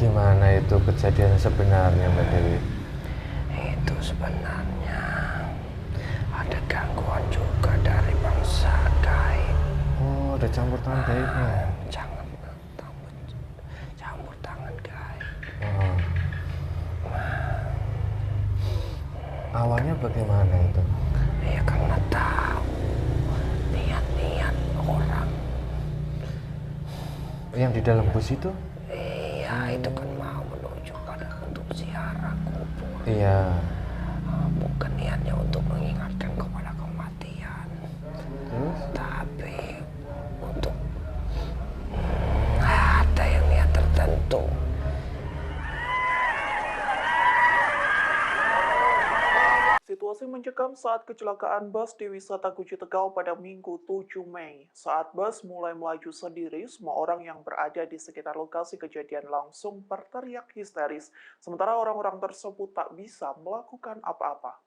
Gimana itu kejadian sebenarnya Mbak Dewi? Itu sebenarnya ada gangguan juga dari bangsa gaib. Oh, ada campur tangan gaibnya. Jangan campur tangan gaib. Oh. Awalnya bagaimana itu? Ya karena tahu niat-niat orang. Yang di dalam bus itu? Iya, itu kan mau menuju pada untuk ziarah kubur. Iya. Bukan niatnya untuk mengingatkan kepada kematian. Terus? Tapi untuk ada yang niat tertentu. Situasi mencekam saat kecelakaan bus di wisata Guci Tegal pada Minggu 7 Mei. Saat bus mulai melaju sendiri, semua orang yang berada di sekitar lokasi kejadian langsung berteriak histeris, sementara orang-orang tersebut tak bisa melakukan apa-apa.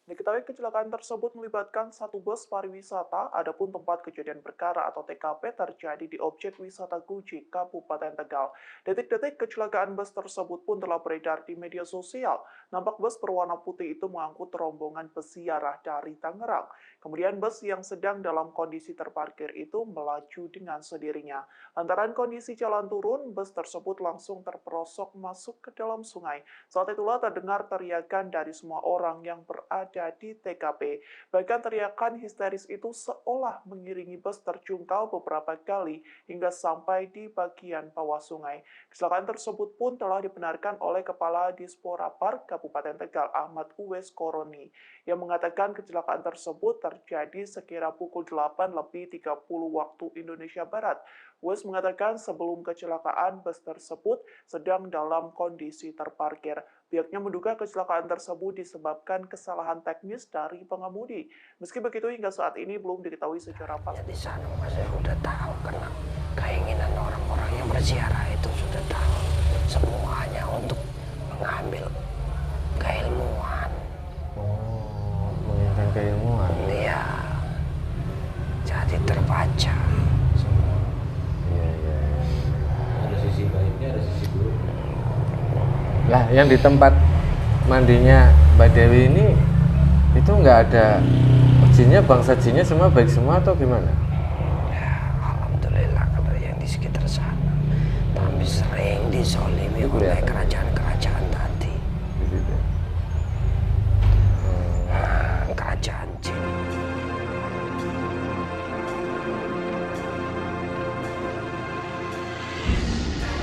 Diketahui kecelakaan tersebut melibatkan satu bus pariwisata, adapun tempat kejadian perkara atau TKP terjadi di objek wisata Guci, Kabupaten Tegal. Detik-detik kecelakaan bus tersebut pun telah beredar di media sosial. Nampak bus berwarna putih itu mengangkut rombongan peziarah dari Tangerang. Kemudian bus yang sedang dalam kondisi terparkir itu melaju dengan sendirinya. Lantaran kondisi jalan turun, bus tersebut langsung terperosok masuk ke dalam sungai. Saat itulah terdengar teriakan dari semua orang yang berada di TKP. Bahkan teriakan histeris itu seolah mengiringi bus terjungkal beberapa kali hingga sampai di bagian bawah sungai. Kecelakaan tersebut pun telah dibenarkan oleh Kepala Dispora Park Kabupaten Tegal Ahmad Uwes Koroni yang mengatakan kecelakaan tersebut terjadi sekira pukul 8:30 waktu Indonesia Barat. Uwes mengatakan sebelum kecelakaan bus tersebut sedang dalam kondisi terparkir. Pihaknya menduga kecelakaan tersebut disebabkan kesalahan teknis dari pengemudi. Meski begitu, hingga saat ini belum diketahui secara pasti. Di sana saya sudah tahu karena keinginan orang-orang yang berziarah itu sudah tahu semuanya untuk mengambil keilmuan. Oh, menginginkan keilmuan. Iya, jadi terbaca. Iya. Ada sisi baiknya, ada sisi buruknya. Lah, yang di tempat mandinya Mbak Dewi ini itu nggak ada jinnya, bangsa jinnya semua baik semua atau gimana? Ya, alhamdulillah kalau yang di sekitar sana. Tapi sering disolimi oleh kerajaan-kerajaan tadi. Gitu. Kerajaan jin.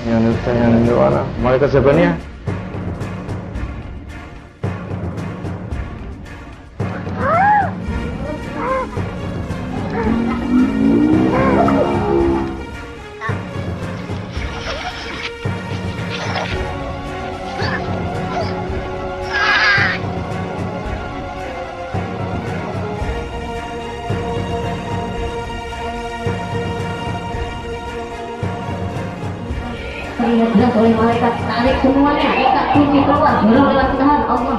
Yang di mana? Malaikat Zabania. Dijelas oleh malaikat, tarik semuanya, ikat kunci keluar, dorong lewat tahan Allah.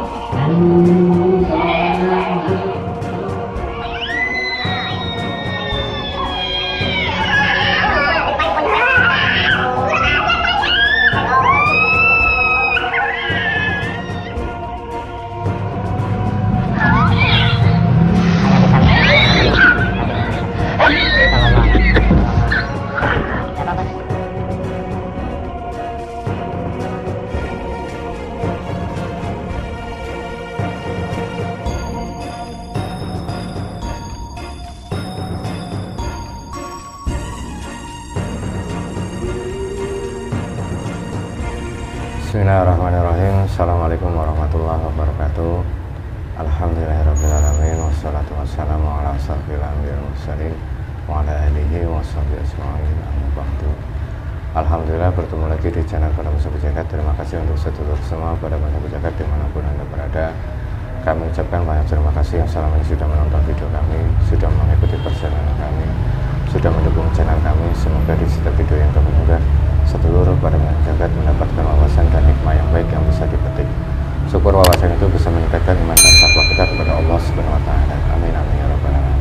Bismillahirrahmanirrahim. Assalamualaikum warahmatullahi wabarakatuh. Alhamdulillahirrahmanirrahim. Wassalatu wassalamu ala asyrofil anbiya'i wal mursalin wa ala alihi wa sahbihi ajma'in. Amma ba'du. Alhamdulillah bertemu lagi di channel Pada Masa Pejagat. Terima kasih untuk sedulur semua Pada Masa Pejagat dimanapun Anda berada. Kami ucapkan banyak terima kasih yang selama ini sudah menonton video kami, sudah mengikuti perjalanan kami, sudah mendukung channel kami. Semoga di setiap video yang kami unggah seluruh Pada Masa Pejagat mendapatkan wawasan dan hikmah yang baik yang bisa dipetik. Syukur wawasan itu bisa meningkatkan iman dan takwa kita kepada Allah Subhanahu wa taala. Amin amin ya rabbal alamin.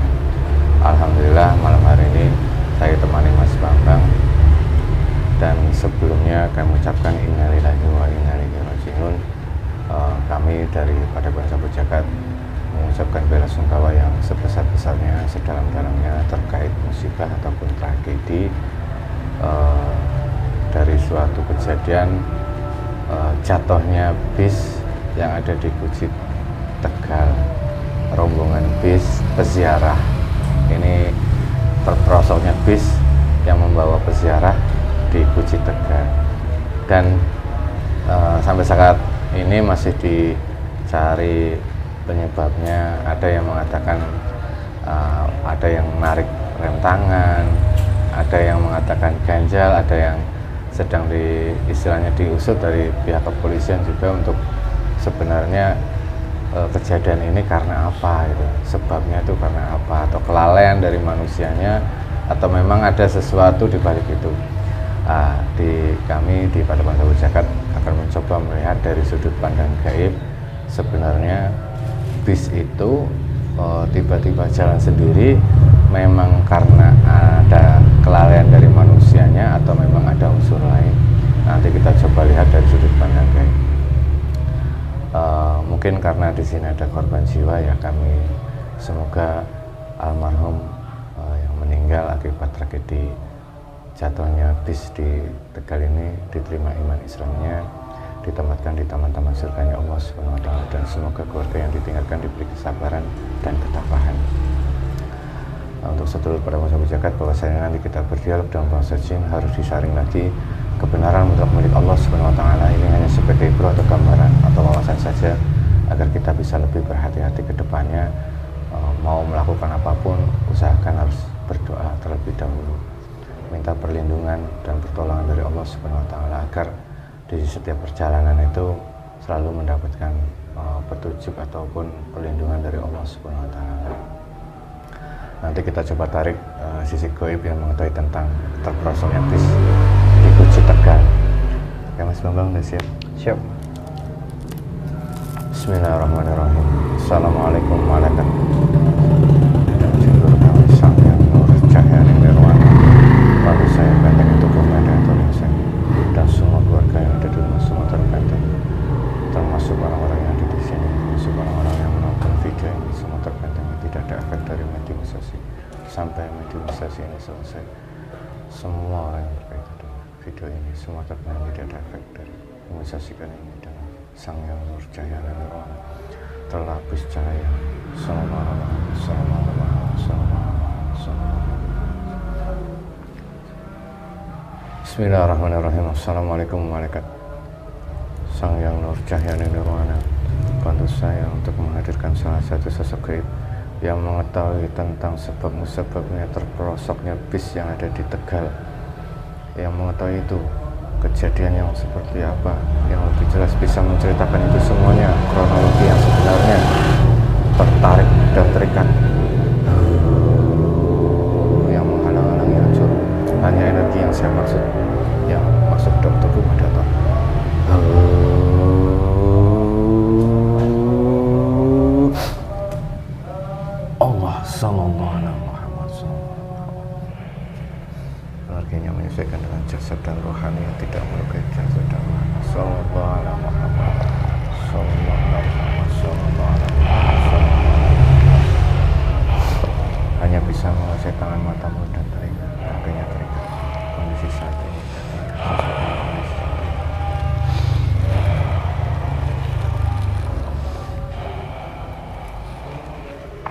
Alhamdulillah malam hari ini saya temani Mas Bambang Dan sebelumnya kami ucapkan innalillahi wa inna ilaihi raji'un. Kami dari Padepokan Sabu Jagat mengucapkan bela sungkawa yang sebesar-besarnya, sedalam-dalamnya terkait musibah ataupun tragedi dari suatu kejadian jatuhnya bis yang ada di Guci Tegal, rombongan bis peziarah. Ini terperosoknya bis yang membawa peziarah di Guci Tegal, dan sampai saat ini masih dicari penyebabnya. Ada yang mengatakan ada yang menarik rem tangan, ada yang mengatakan ganjal, ada yang sedang istilahnya diusut dari pihak kepolisian juga untuk sebenarnya kejadian ini karena apa, gitu. Sebabnya itu karena apa, atau kelalaian dari manusianya, atau memang ada sesuatu di balik itu. Kami di Padepokan Sabu Jagat akan mencoba melihat dari sudut pandang gaib, sebenarnya bis itu tiba-tiba jalan sendiri memang karena ada kelalaian dari manusianya atau memang ada unsur lain. Nanti kita coba lihat dari sudut pandang gaib. Mungkin karena di sini ada korban jiwa, ya kami semoga almarhum yang meninggal akibat tragedi jatuhnya bis di Tegal ini diterima iman Islamnya, ditempatkan di taman-taman surganya Allah Subhanahu wa Ta'ala, dan semoga keluarga yang ditinggalkan diberi kesabaran dan ketabahan. Untuk sedulur Padepokan Sabu Jagat, bahwasanya nanti kita berdialog dalam bahasa jin harus disaring lagi. Kebenaran mutlak milik Allah Subhanahu wa Ta'ala, ini hanya sebagai ibroh atau gambaran atau wawasan saja, agar kita bisa lebih berhati-hati ke depannya. Mau melakukan apapun, usahakan harus berdoa terlebih dahulu, minta perlindungan dan pertolongan dari Allah Subhanahu wa Ta'ala, agar di setiap perjalanan itu selalu mendapatkan petunjuk ataupun perlindungan dari Allah Subhanahu wa Ta'ala. Nanti kita coba tarik sisi gaib yang mengetahui tentang terperosoknya bis di Guci Tegal. Ya Mas Bambang, udah siap? Siap. Bismillahirrahmanirrahim. Assalamualaikum warahmatullahi wabarakatuh. Lalu saya benteng untuk pemuda atau saya dan semua keluarga yang ada di rumah semua terbenteng, termasuk orang-orang yang ada di sini, termasuk orang-orang yang menonton video ini, semua terbenteng. Tidak ada efek dari mediumisasi sampai mediumisasi ini selesai. Semua orang yang berkaitan dengan video ini semua terbenteng, tidak ada efek dari memisasikan ini dengan Sang Yang Nur Cahaya dan Nirwana, terlapis cahaya. Bismillahirrahmanirrahim. Assalamualaikum malaikat Sang Yang Nur Cahaya Nirwana, bantu saya untuk menghadirkan salah satu sosok gaib yang mengetahui tentang sebab musababnya terperosoknya bis yang ada di Tegal, yang mengetahui itu kejadian yang seperti apa, yang lebih jelas bisa menceritakan itu semuanya, kronologi yang sebenarnya, tertarik dan terikat yang menghalang-halangi unsur, hanya energi yang saya maksud, yang maksud Dr. Rumah datang. Allah sallallahu alaihi Muhammad energinya menyesuaikan dengan jasad dan rohani yang tidak melukai jasad dan rohani. Sallallahu alaihi Muhammad sallallahu alaihi Muhammad sallallahu alaihi Muhammad. Hanya bisa menguasai tangan, matamu dan telinga, kakinya terikat. Kondisi saat ini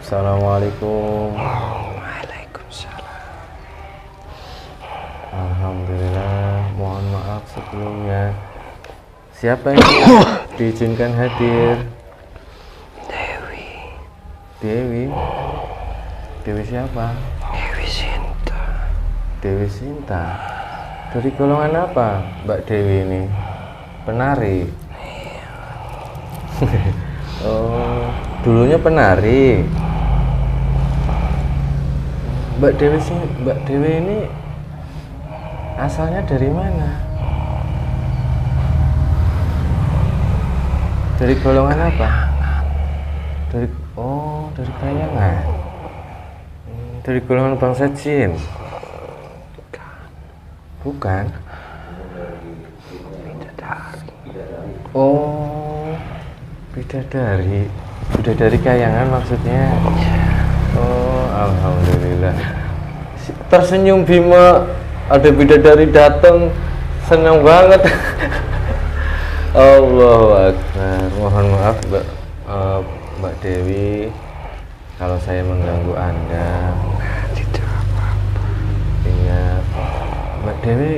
Assalamualaikum. Waalaikumsalam. Alhamdulillah, mohon maaf sebelumnya. Siapa yang diizinkan hadir? Dewi. Dewi? Dewi siapa? Dewi Sinta. Dewi Sinta. Dari golongan apa Mbak Dewi ini? Penari? Oh, dulunya penari. Mbak Dewi ini asalnya dari mana? Dari golongan apa? Dari Kayangan. Dari golongan bangsa jin. Bukan. Oh, bidadari. Bidadari kayangan maksudnya. Oh, alhamdulillah. Tersenyum Bima, ada bidadari datang, senang banget. Allahu Akbar. Mohon maaf Mbak Dewi kalau saya mengganggu Anda. Tidak apa-apa. Iya, Mbak Dewi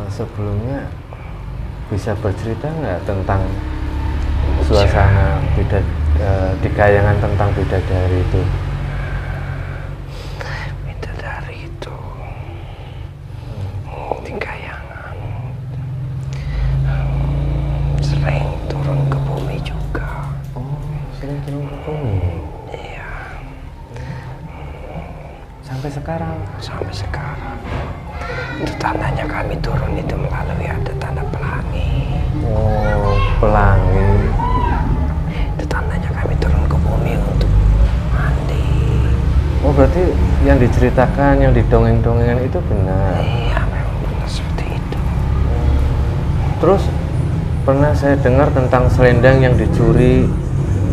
sebelumnya bisa bercerita nggak tentang suasana di kayangan tentang bidadari itu? Bidadari itu di kayangan sering turun ke bumi juga. Oh, sering turun ke bumi. Iya, Sampai sekarang. sampai sekarang. Itu tandanya kami turun itu melalui ada tanda pelangi. Oh, pelangi. Itu tandanya kami turun ke bumi untuk mandi. Oh, berarti yang diceritakan, yang didongeng-dongengan itu benar. Iya, memang benar seperti itu. Terus pernah saya dengar tentang selendang yang dicuri,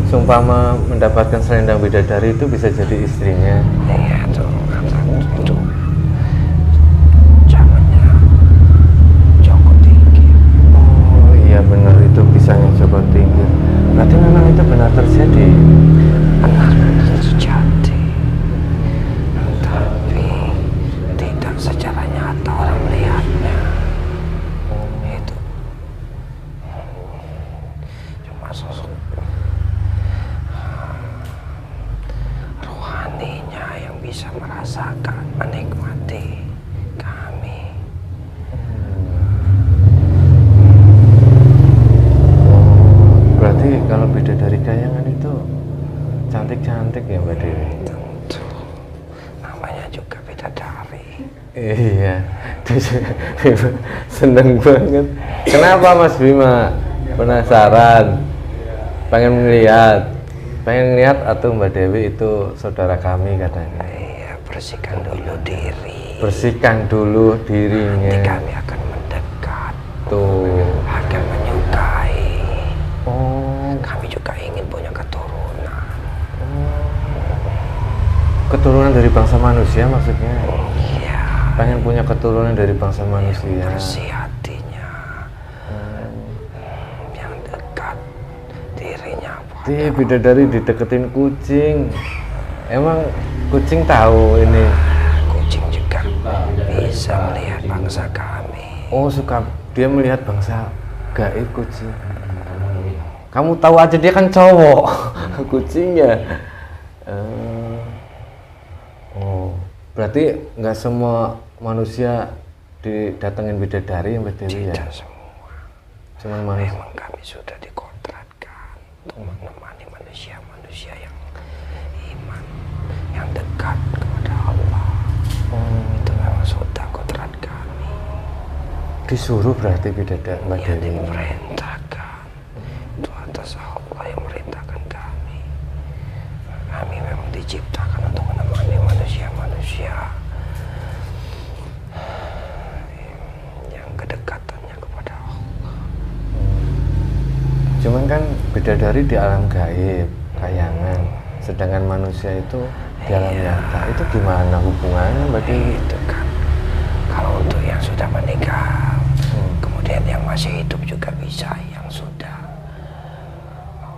seumpama mendapatkan selendang bidadari itu bisa jadi istrinya. Iya, itu kata itu zamannya Joko Tinggi. Oh iya benar, itu pisangnya Joko Tinggi. Berarti memang itu benar terjadi. Benar terjadi, tapi tidak secara nyata orang melihatnya. Itu cuma sosok rohaninya yang bisa merasakan, menikmati kami. Berarti kalau bidadari kayangan itu cantik-cantik ya Mbak Dewi? Tentu namanya juga bidadari. Iya, seneng banget. Kenapa Mas Bima? Penasaran, pengen ngeliat atau Mbak Dewi itu saudara kami katanya. Iya, bersihkan dulu diri. Bersihkan dulu Nanti dirinya. kami akan mendekat, Tuh. akan menyukai. Oh, Kami juga ingin punya keturunan. keturunan dari bangsa manusia maksudnya? Iya, Pengen punya keturunan dari bangsa manusia. bersih hatinya, yang dekat dirinya. Di bidadari dideketin kucing. Emang kucing tahu ini? Kucing juga bisa melihat bangsa kami. Oh, suka dia melihat bangsa gaib kucing. Kamu tahu aja dia kan cowok. Kucingnya. Oh, berarti nggak semua manusia didatengin bidadari yang Mbak Dewi ya? Tidak semua. Cuman manusia. Memang kami sudah dikontrakkan untuk menemani manusia-manusia yang iman, yang dekat kepada Allah. Itu memang sudah kontrak kami. Disuruh berarti bidadari Mbak Yang Dewi. diperintahkan itu atas Allah yang merintahkan kami. Kami memang diciptakan untuk menemani manusia-manusia yang kedekatannya kepada Allah. Cuman kan bidadari di alam gaib, kayangan. Sedangkan manusia itu di alam nyata. Itu gimana hubungannya Mbak Dewi? Itu kan kalau untuk yang sudah menikah, kemudian yang masih hidup juga bisa, yang sudah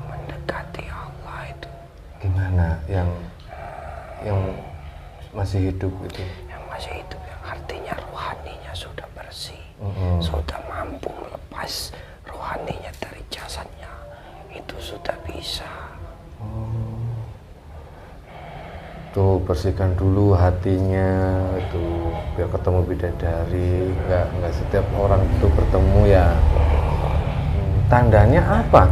mendekati Allah itu. Gimana yang masih hidup itu? Yang masih hidup yang artinya rohaninya sudah bersih, sudah mampu melepas rohaninya dari jasadnya, itu sudah bisa. Tuh bersihkan dulu hatinya itu biar ketemu bidadari. Nggak setiap orang itu bertemu ya. Tandanya apa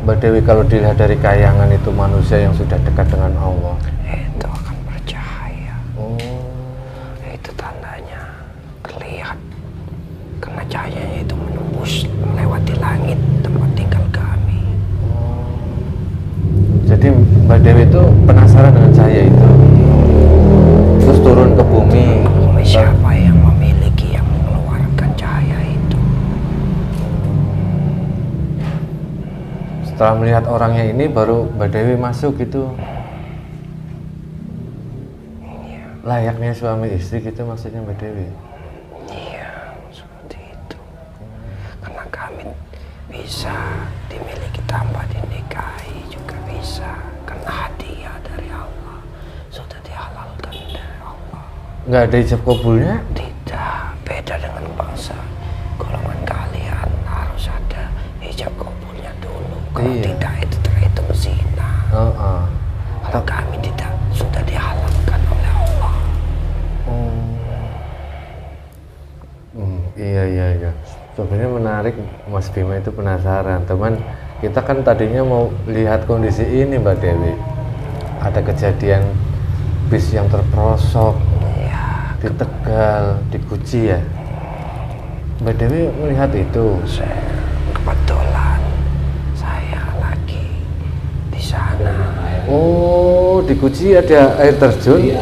Mbak Dewi kalau dilihat dari kayangan itu manusia yang sudah dekat dengan Allah? Itu akan bercahaya. Oh, Itu tandanya kelihatan karena cahayanya itu menembus melewati langit tempat tinggal kami. jadi Mbak Dewi itu penasaran dengan cahaya itu, terus turun ke bumi. Siapa yang memiliki, yang mengeluarkan cahaya itu? Setelah melihat orangnya ini baru Mbak Dewi masuk gitu. Layaknya suami istri gitu maksudnya Mbak Dewi. Iya, seperti itu. Karena kami bisa dimiliki tanpa dinikahi juga bisa. Karena hadiah dari Allah sudah dihalalkan dari Allah. Nggak ada ijab kabulnya? Tidak, beda dengan bangsa. Golongan kalian harus ada ijab kabulnya dulu. Kalau Iya. tidak itu terhitung zina. Kalau kami tidak, sudah dihalalkan oleh Allah. Iya. Sebenarnya menarik, Mas Bima itu penasaran. Teman, kita kan tadinya mau lihat kondisi ini Mbak Dewi. Ada kejadian bis yang terperosok di Tegal, di Guci ya. Mbak Dewi melihat itu. Kebetulan saya lagi di sana. Oh, di Guci ada air terjun.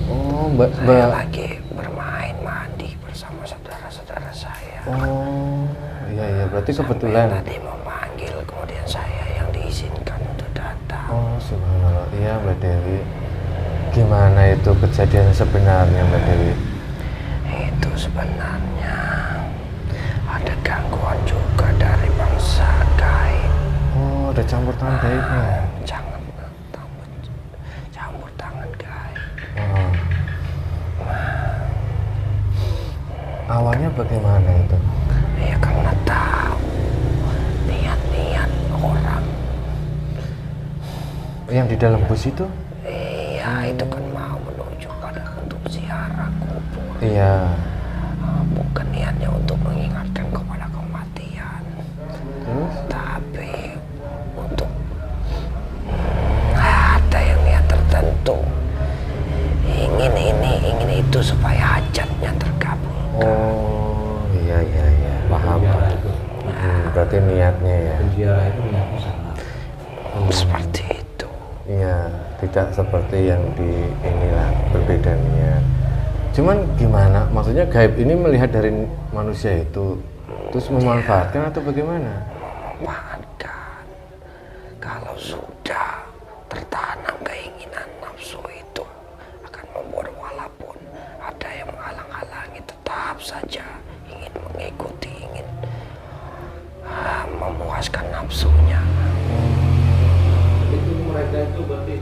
Oh, Mbak. Saya lagi bermain mandi bersama saudara-saudara saya. Oh, iya. Berarti kebetulan. Tadi memanggil, kemudian saya yang diizinkan untuk datang. Oh, subhanallah. Iya, Mbak Dewi. Gimana itu kejadian sebenarnya, Mbak Dewi? Itu sebenarnya ada gangguan juga dari bangsa gaib. Oh, ada campur tangan gaibnya. Campur tangan gaib. Oh. Awalnya bagaimana itu? Ya karena tahu niat-niat orang. Yang di dalam bus itu? Iya, itu kan mau menuju pada untuk ziarah kubur. Iya. Bukan niatnya untuk mengingatkan kepada kematian. Terus? Tapi untuk ada yang niat tertentu. Ingin ini, ingin itu supaya hajatnya terkabul. Oh, iya. Paham. Berarti niatnya ya. Penjara itu niatnya salah. Seperti itu. Iya, tidak seperti yang di inilah, berbeda niat. Cuman gimana? Maksudnya gaib ini melihat dari manusia itu, terus memanfaatkan atau bagaimana? Memanfaatkan. Kalau sudah tertanam keinginan nafsu itu akan membuat walaupun ada yang menghalang-halangi, tetap saja ingin mengikuti, ingin memuaskan nafsunya. Itu mereka itu berarti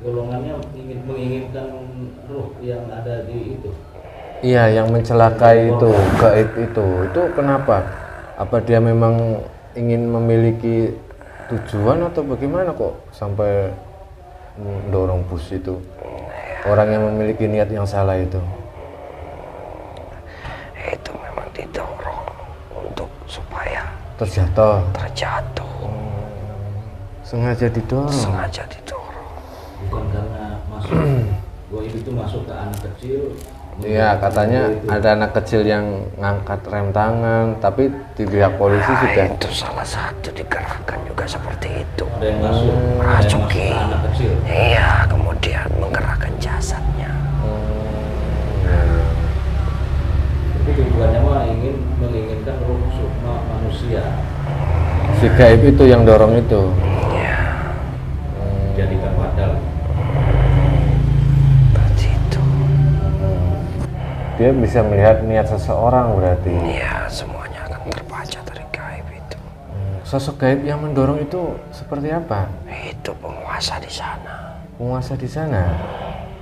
golongannya menginginkan ruh yang ada di itu. Iya, yang mencelakai itu, gaib itu kenapa? Apa dia memang ingin memiliki tujuan atau bagaimana kok sampai mendorong bus itu? Orang yang memiliki niat yang salah itu. Itu memang didorong untuk supaya Terjatuh. Sengaja didorong. Sengaja didorong. Bukan karena masuk goib itu masuk ke anak kecil. Iya, katanya ada anak kecil yang ngangkat rem tangan, tapi di pihak polisi sudah. Itu salah satu digerakkan juga seperti itu. Ada yang masuk, ada yang masuk Masuki. ke anak kecil. Iya, kemudian menggerakkan jasadnya. Itu tujuannya mah menginginkan ruh sukma manusia. Si gaib itu yang dorong itu. Iya, Jadikan padal. seperti itu. Dia bisa melihat niat seseorang berarti. Iya, semuanya akan terbaca dari gaib itu. Sosok gaib yang mendorong itu seperti apa? Itu penguasa di sana. Penguasa di sana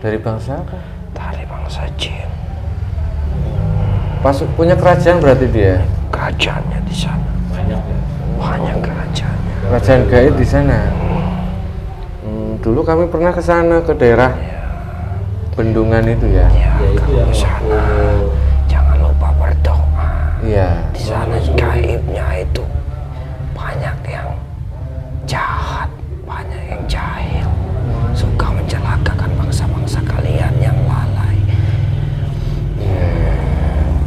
dari bangsa apa? Dari bangsa jin. Pas punya kerajaan berarti dia. Kerajaannya di sana. Banyak ya. Banyak kerajaannya. Kerajaan gaib di sana. Dulu kami pernah ke sana, ke daerah Bendungan itu ya. Ya, Ya itu kalau yang ke sana waktu jangan lupa berdoa. Iya. Di sana gaibnya itu banyak yang jahat, banyak yang jahil, suka mencelakakan bangsa-bangsa kalian yang lalai.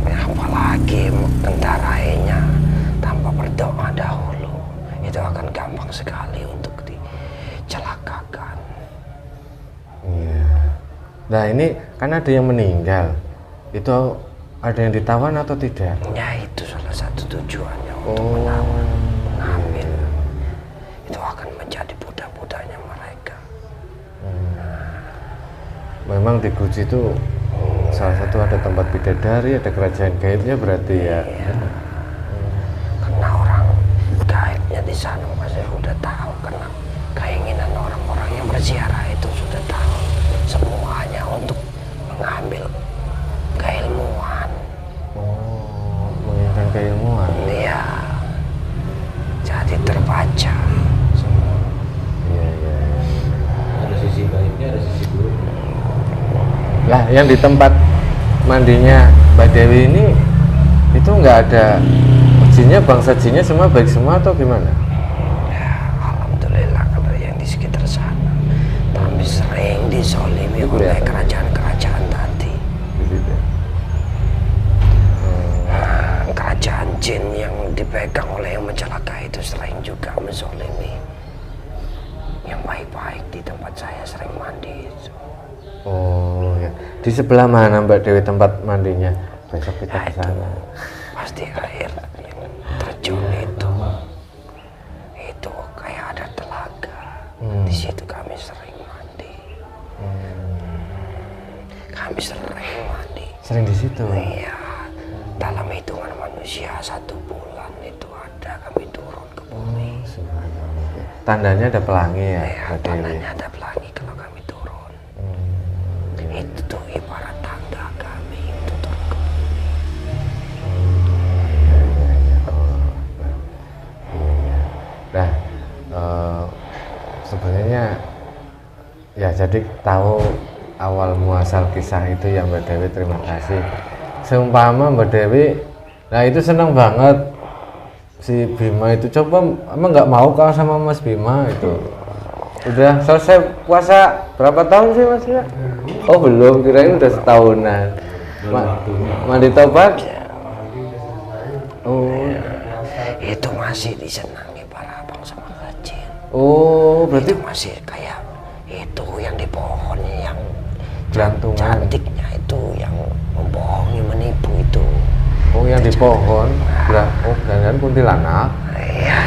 Apalagi mengendarainya tanpa berdoa dahulu, itu akan gampang sekali untuk dicelakakan. Iya. Nah ini kan ada yang meninggal. Itu ada yang ditawan atau tidak? Ya itu salah satu tujuannya untuk Oh, mengambil. memang di Guci itu salah satu ada tempat bidadari, ada kerajaan gaibnya berarti ya. Karena orang gaibnya di sana saya sudah tahu, karena keinginan orang-orang yang berziarah itu sudah tahu semuanya untuk mengambil keilmuan. Oh, menginginkan keilmuan. Iya, jadi terbaca. Iya, iya. Ada sisi baiknya, ada sisi buruknya. Lah, yang di tempat mandinya Mbak Dewi ini itu nggak ada jinnya, bangsa jinnya semua baik semua atau gimana? Ya, alhamdulillah kalau yang di sekitar sana. Tapi sering disolimi oleh kerajaan-kerajaan tadi. Kerajaan jin yang dipegang oleh yang mencelakai itu sering juga mensolimi yang baik-baik di tempat saya sering mandi itu. Oh ya, di sebelah mana Mbak Dewi tempat mandinya? Besok kita Ya, ke sana. pasti air yang terjun itu kayak ada telaga. Di situ kami sering mandi. Kami sering mandi. Sering di situ. Iya, dalam hitungan manusia 1 bulan itu ada kami turun ke bumi. Subhanallah. Tandanya ada pelangi ya, Ya, Mbak Dewi. tandanya ada pelangi kalau kami turun. Itu tuh ibarat tanda kami itu turun ke bumi. Nah, sebenarnya ya jadi tahu awal muasal kisah itu ya Mbak Dewi, terima kasih. Seumpama Mbak Dewi, nah itu senang banget si Bima itu, coba emang nggak mau kau sama Mas Bima itu. Udah selesai puasa berapa tahun sih Mas ya? Oh belum, kirain udah setahunan. Mandi tobat? Oh, Itu masih disenangi para bangsa jin. oh berarti Itu masih kayak itu yang di pohon yang Gelantungan. cantiknya itu yang membohongi, menipu itu. oh yang di pohon, oh jangan kuntilanak. Iya,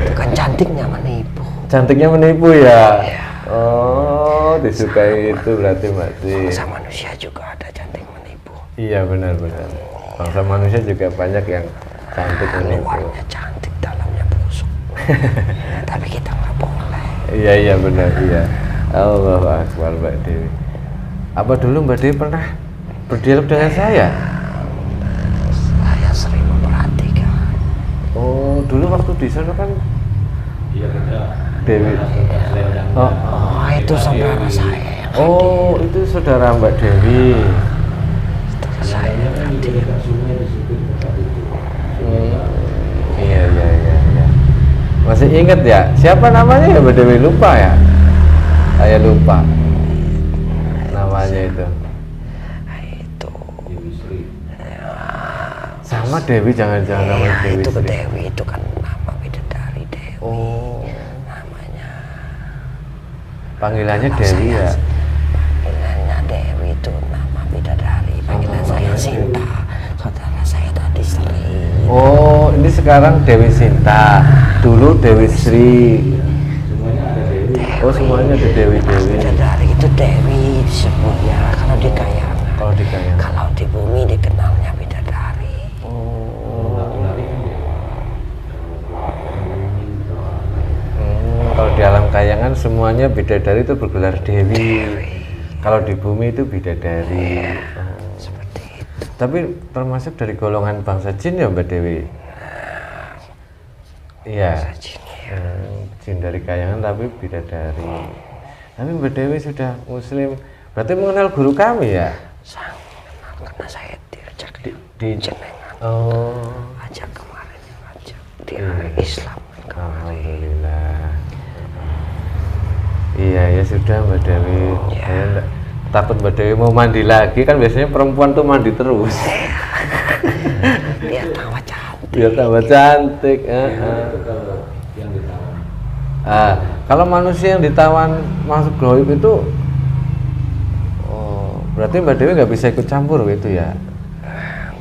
itu kan cantiknya menipu. Cantiknya menipu ya. Oh, disukai itu berarti Mbak Ci. Bangsa manusia juga ada cantik menipu. Iya benar-benar. Bangsa manusia juga banyak yang cantik menipu. Luarnya cantik, dalamnya busuk. Tapi kita nggak boleh. Iya iya benar iya. Allahu Akbar Mbak Dewi. Apa dulu Mbak Dewi pernah berdialog dengan saya? Saya sering memperhatikan. Oh, dulu waktu di sana kan Iya, kita Dewi. selendang. Oh, Oh, itu saudara saya. oh itu saudara Mbak Dewi. Saudara saya. Saya kan di dekat sungai di situ tempat itu. Iya iya iya iya. Masih ingat ya? Siapa namanya ya Mbak Dewi? Lupa ya? Saya lupa namanya itu. Nah, itu. Dewi Sri. Sama Dewi, jangan-jangan namanya Ya, Dewi itu Sri. Dewi itu kan nama bidadari Dewi. Oh, Namanya. panggilannya Kalau Dewi saya, ya? Panggilannya Dewi itu nama bidadari. Panggilan saya Sinta. Saudara saya tadi Sri. Oh, ini sekarang Dewi Sinta. Dulu Dewi Sri. Semuanya ada Dewi. Oh, semuanya ada Dewi-Dewi. Bidadari itu Dewi disebutnya kalau di Kayangan. Kalau di Kayangan. Kalau di bumi dikenalnya bidadari. Oh, Laki-laki kan dia. kalau di alam Kayangan semuanya bidadari itu bergelar Dewi. Kalau di bumi itu bidadari. Oh. Seperti itu. Tapi termasuk dari golongan bangsa jin ya Mbak Dewi? Iya. Jin dari Kayangan tapi bidadari. Tapi Mbak Dewi sudah muslim, berarti mengenal guru kami ya? Sang kenal karena saya diajak Di jenengan. Oh, Ajak kemarin, ajak di hari Islam kemarin. alhamdulillah. Iya ya sudah Mbak Dewi. Ya. Saya enggak, takut Mbak Dewi mau mandi lagi, kan biasanya perempuan tuh mandi terus. Biar tambah cantik. Biar tambah cantik. Itu kalau yang ditawan. Kalau manusia yang ditawan masuk gaib itu, oh, berarti Mbak Dewi nggak bisa ikut campur gitu ya?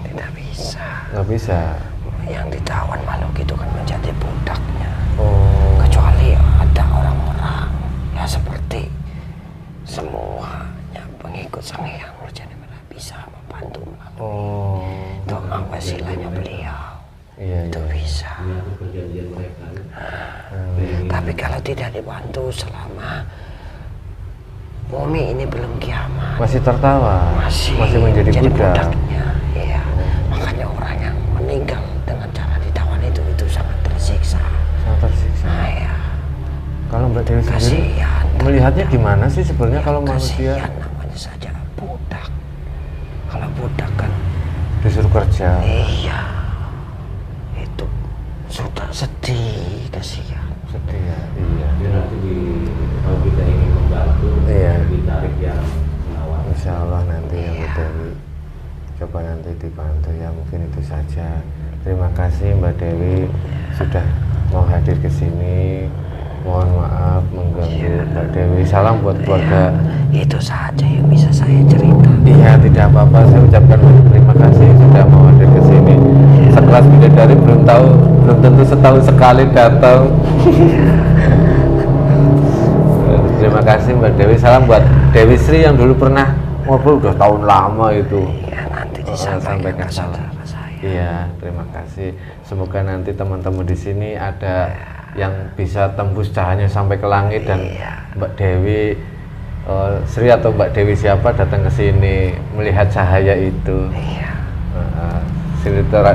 Tidak bisa. Nggak bisa. Yang ditawan makhluk itu kan menjadi budaknya. Oh, Kecuali ada orang-orang ya seperti semuanya pengikut Sang Hyang Nurjati bisa membantu melalui doa wasilahnya beliau. Itu bisa. Tapi kalau tidak dibantu selama bumi ini belum kiamat, masih tertawa, masih menjadi budaknya. Iya. Makanya orang yang meninggal dengan cara ditawan itu sangat tersiksa. Sangat tersiksa. Nah, ya. Kalau Mbak Dewi sendiri melihatnya gimana sih sebenarnya kalau manusia? Namanya saja budak. Kalau budak kan disuruh kerja. Iya. Itu sudah sedih, kasihan. Sedih ya. Iya. Jadi nanti kalau kita ingin membantu, ditarik yang menawan. Insya Allah nanti ya Mbak Dewi. Coba nanti dibantu ya, mungkin itu saja. Terima kasih Mbak Dewi sudah mau hadir ke sini. Mohon maaf mengganggu Mbak Dewi. Salam buat keluarga. Itu saja yang bisa saya cerita. Iya, tidak apa-apa. Saya ucapkan terima kasih sudah mau hadir ke sini. Sekelas bidadari belum tentu setahun sekali datang. Terima kasih Mbak Dewi. Salam buat Dewi Sri yang dulu pernah ngobrol udah tahun lama itu. Iya, nanti disampaikan salam. Iya, terima kasih. Semoga nanti teman-teman di sini ada yang bisa tembus cahayanya sampai ke langit dan Mbak Dewi Sri atau Mbak Dewi siapa datang ke sini melihat cahaya itu. Iya.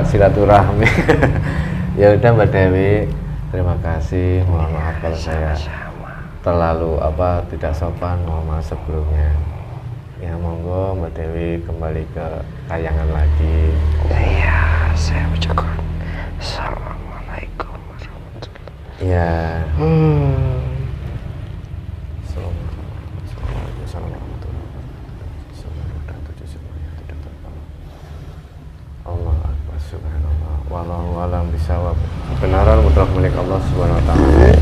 Silaturahmi. Ya udah Mbak Dewi, terima kasih. Mohon maaf kalau saya terlalu tidak sopan, mohon maaf sebelumnya. Ya monggo Mbak Dewi kembali ke tayangan lagi. Iya, saya ucapkan assalamualaikum warahmatullahi. Ya. Allah Akbar, subhanallah, wallahu alam bisawab. Kebenaran mutlak milik Allah subhanahu wa ta'ala.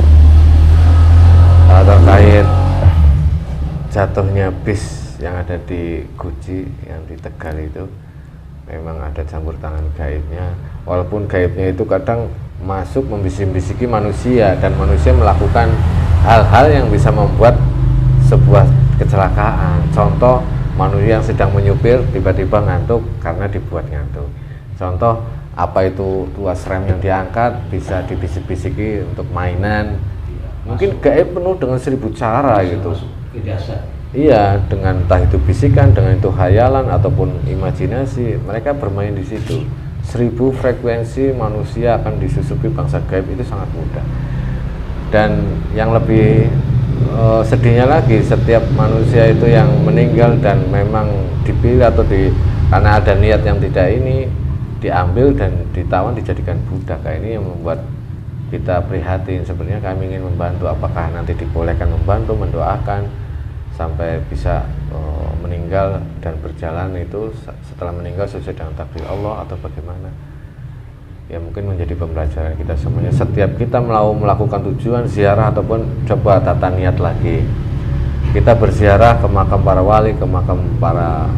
Terkait jatuhnya bis yang ada di Guci, yang di Tegal itu, memang ada campur tangan gaibnya. Walaupun gaibnya itu kadang masuk membisik-bisiki manusia dan manusia melakukan hal-hal yang bisa membuat sebuah kecelakaan. Contoh, manusia yang sedang menyupir tiba-tiba ngantuk karena dibuat ngantuk. Contoh, apa itu tuas rem yang diangkat bisa dibisik-bisiki untuk mainan. Mungkin gaib penuh dengan 1000 cara gitu. Iya, dengan entah itu bisikan, dengan itu hayalan ataupun imajinasi, mereka bermain di situ. 1000 frekuensi manusia akan disusupi bangsa gaib itu sangat mudah. Dan yang lebih sedihnya lagi, setiap manusia itu yang meninggal dan memang dipilih atau karena ada niat yang tidak ini, diambil dan ditawan dijadikan budak. Ini yang membuat kita prihatin. Sebenarnya kami ingin membantu, apakah nanti dibolehkan membantu, mendoakan sampai bisa meninggal dan berjalan itu setelah meninggal sesuai dengan takdir Allah atau bagaimana. Ya mungkin menjadi pembelajaran kita semuanya. Setiap kita mau melakukan tujuan ziarah ataupun coba tata niat lagi. Kita berziarah ke makam para wali, ke makam para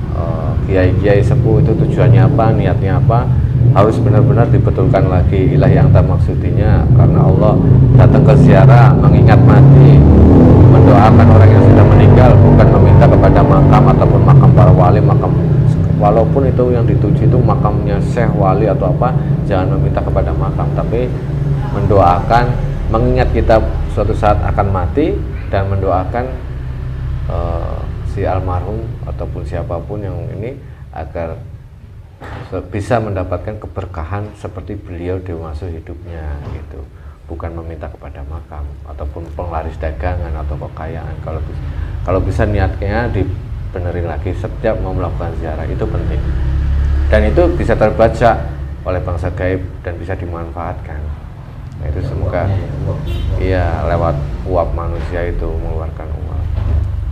kiai-kiai sepuh, itu tujuannya apa, niatnya apa, harus benar-benar dibetulkan lagi. Ilahi anta maksudinya, karena Allah datang ke ziarah mengingat mati, mendoakan orang yang sudah meninggal, bukan meminta kepada makam ataupun makam para wali, walaupun itu yang dituju itu makamnya syekh, wali atau apa, jangan meminta kepada makam, tapi mendoakan, mengingat kita suatu saat akan mati dan mendoakan si almarhum ataupun siapapun yang ini agar bisa mendapatkan keberkahan seperti beliau di masa hidupnya gitu. Bukan meminta kepada makam ataupun penglaris dagangan atau kekayaan. Kalau bisa niatnya dibenerin lagi setiap mau melakukan ziarah, itu penting. Dan itu bisa terbaca oleh bangsa gaib dan bisa dimanfaatkan. Nah, itu semoga lewat uap manusia itu mengeluarkan uap.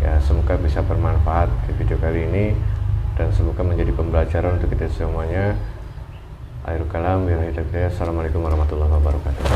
Ya, semoga bisa bermanfaat di video kali ini dan semoga menjadi pembelajaran untuk kita semuanya. Akhirul kalam, assalamualaikum warahmatullahi wabarakatuh.